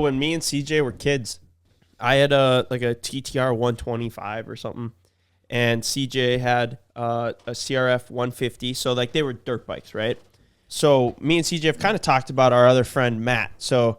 When me and CJ were kids, I had a TTR 125 or something, and CJ had a CRF 150. So like they were dirt bikes, right? So me and CJ have kind of talked about our other friend Matt. So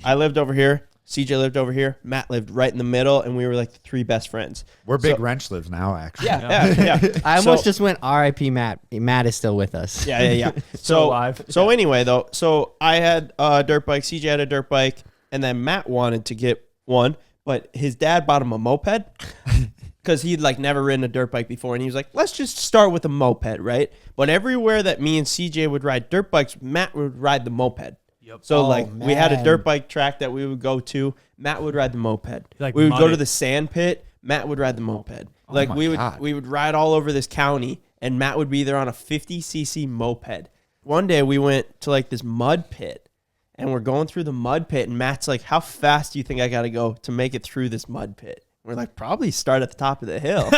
I lived over here, CJ lived over here, Matt lived right in the middle, and we were like the three best friends. Where Big Wrench lives now, actually. Yeah. I almost just went R.I.P. Matt. Matt is still with us. Yeah. Still alive. So anyway, though, so I had a dirt bike, CJ had a dirt bike, and then Matt wanted to get one, but his dad bought him a moped because he'd like never ridden a dirt bike before, and he was like, let's just start with a moped, right? But everywhere that me and CJ would ride dirt bikes, Matt would ride the moped. Yep. So we had a man. dirt bike track that we would go to. Matt would ride the moped. Like we would mud go to it. the sand pit. Matt would ride the moped. my we God. would ride all over this county, and Matt would be there on a 50cc moped. One day we went to like this mud pit, and we're going through the mud pit, and Matt's like, "How fast do you think I got to go to make it through this mud pit?" We're like, "Probably start at the top of the hill."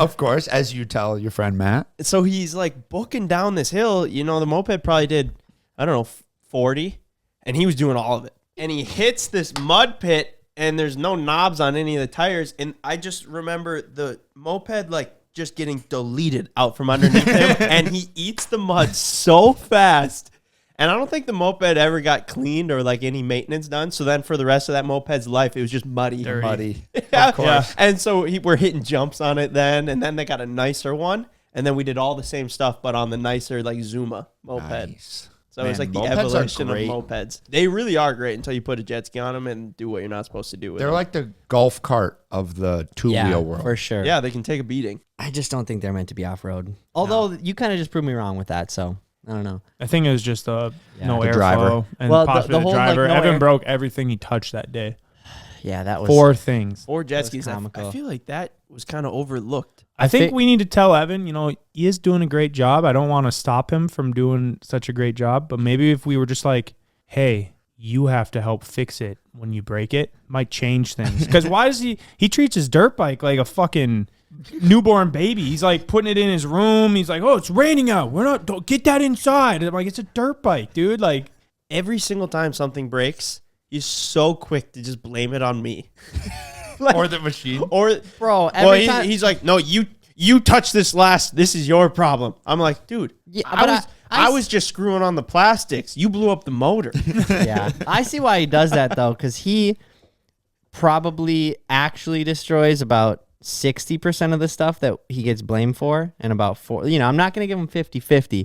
Of course, as you tell your friend Matt. So he's like booking down this hill. You know, the moped probably did, I don't know, 40, and he was doing all of it. And he hits this mud pit, and there's no knobs on any of the tires. And I just remember the moped like just getting deleted out from underneath him, and he eats the mud so fast. And I don't think the moped ever got cleaned or like any maintenance done. So then for the rest of that moped's life, it was just muddy. Dirty. Buddy. Yeah. Of course. And so we're hitting jumps on it then, and then they got a nicer one, and then we did all the same stuff, but on the nicer like Zuma moped. Nice. So it was Man, like the mopeds are evolution of great. mopeds. They really are great until you put a jet ski on them and do what you're not supposed to do with They're them. like the golf cart of the two-wheel world. for sure. Yeah, they can take a beating. I just don't think they're meant to be off road. Although you kind of just proved me wrong with that, so I don't know. I think it was just no The airflow driver. and Well, the possibly the, whole, like, driver. no Evan air- broke everything he touched that day. Yeah, that was 4 things. Or jet was skis. I comical. feel like that was kind of overlooked. I think thi- we need to tell Evan, he is doing a great job. I don't want to stop him from doing such a great job, but maybe if we were just like, hey, you have to help fix it when you break it, might change things. Because why does he treats his dirt bike like a fucking newborn baby. He's like putting it in his room. He's like, oh, it's raining out. Don't get that inside. And I'm like, it's a dirt bike, dude. Like, Every single time something breaks, he's so quick to just blame it on me. Like, Or the machine. or Bro, well, every time. he's like, no, you touched this last. This is your problem. I'm like, dude, Yeah, but I was just screwing on the plastics. You blew up the motor. Yeah, I see why he does that though, because he probably actually destroys about 60% of the stuff that he gets blamed for, and about 4. I'm not gonna give him 50-50,